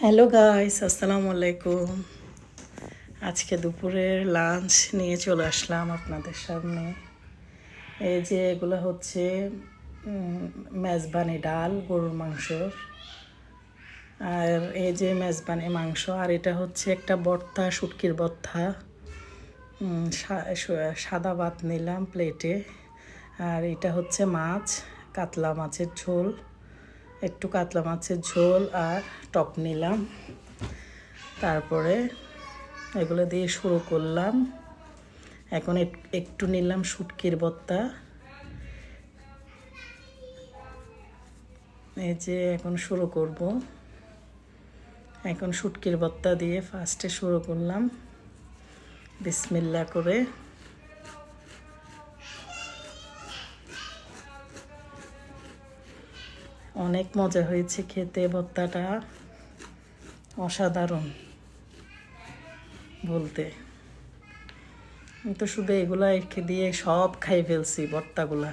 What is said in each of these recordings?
Hello guys, আসসালামু আলাইকুম। আজকে দুপুরের লাঞ্চ নিয়ে চলে আসলাম আপনাদের সামনে। এই যে এগুলো হচ্ছে মেজবানি ডাল গরুর মাংসর, আর এই যে মেজবানি মাংস, আর এটা হচ্ছে একটা ভর্তা, শুটকির ভর্তা। সাদা ভাত নিলাম প্লেটে, আর এটা হচ্ছে মাছ, কাতলা মাছের ঝোল, একটু কাতলা মাছের ঝোল আর টক নিলাম। তারপরে এগুলো দিয়ে শুরু করলাম। এখন একটু নিলাম শুটকির ভর্তা। এই যে এখন শুরু করব। এখন শুটকির ভর্তা দিয়ে ফার্স্টে শুরু করলাম বিসমিল্লাহ করে। অনেক মজা হয়েছে খেতে, ভর্তাটা অসাধারণ বলতে। আমি তো শুধু এগুলা দিয়ে সব খাই ফেলছি ভর্তাগুলা।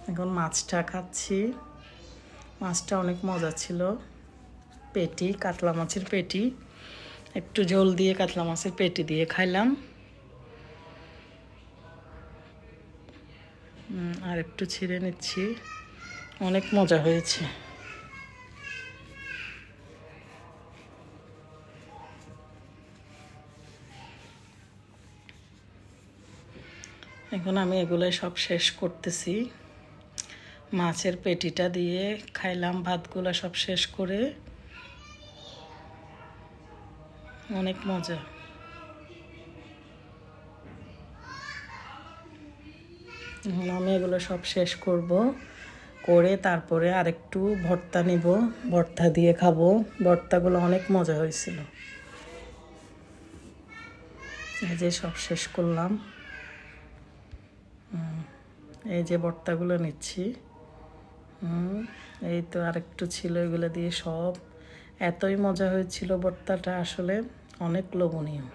এখন মাছটা খাচ্ছি। মাছটা অনেক মজা ছিল। পেটি, কাতলা মাছের পেটি, একটু ঝোল দিয়ে কাতলা মাছের পেটি দিয়ে খাইলাম। আর একটু ছিঁড়ে নিচ্ছি। অনেক মজা হয়েছে। এখন আমি এগুলাই সব শেষ করতেছি। মাছের পেটিটা দিয়ে খাইলাম, ভাতগুলো সব শেষ করে। অনেক মজা। এখন আমি এগুলো সব শেষ করব, করে তারপরে আরেকটু ভর্তা নিব, ভর্তা দিয়ে খাবো। ভর্তাগুলো অনেক মজা হয়েছিল। এই যে সব শেষ করলাম। এই যে ভর্তাগুলো নিচ্ছি। এই তো আরেকটু ছিল, এগুলো দিয়ে সব। এতই মজা হয়েছিল ভর্তাটা, আসলে অনেক লোভনীয়।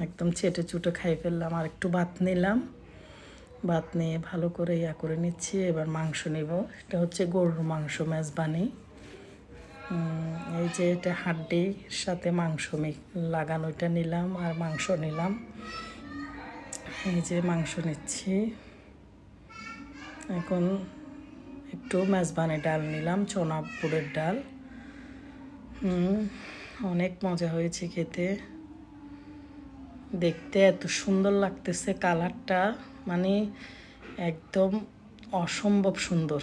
একদম চেটে চুটে খাই ফেললাম। আর একটু ভাত নিলাম, ভাত নিয়ে ভালো করে করে নিচ্ছি। এবার মাংস নিব। এটা হচ্ছে গরুর মাংস মেজবানি। এই যে এটা হাড্ডির সাথে মাংস লাগানো, এটা নিলাম। আর মাংস নিলাম। এই যে মাংস নিচ্ছি। এখন একটু মেজবানি ডাল নিলাম, চনাপুরের ডাল। অনেক মজা হয়েছে খেতে। দেখতে এত সুন্দর লাগতেছে, কালারটা মানে একদম অসম্ভব সুন্দর।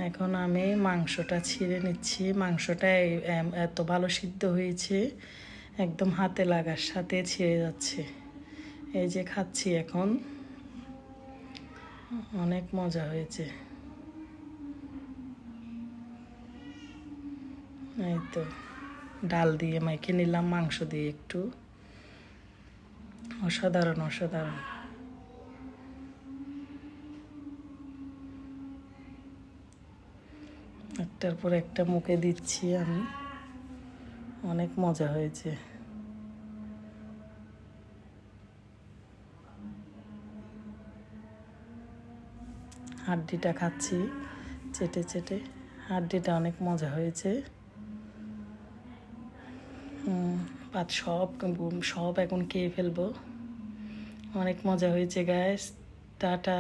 এখন আমি মাংসটা ছিঁড়ে নিচ্ছি। মাংসটা এত ভালো সিদ্ধ হয়েছে, একদম হাতে লাগার সাথে ছিঁড়ে যাচ্ছে। এই যে খাচ্ছি এখন। অনেক মজা হয়েছে। এই তো ডাল দিয়ে মেখে নিলাম, মাংস দিয়ে একটু। অসাধারণ অসাধারণ। একটার পর একটা মুখে দিচ্ছি আমি। অনেক মজা হয়েছে। হাড্ডিটা খাচ্ছি চেটে চেটে। হাড্ডিটা অনেক মজা হয়েছে। ভাত সব সব এখন খেয়ে ফেলবো। অনেক মজা হয়েছে গাইস। টাটা।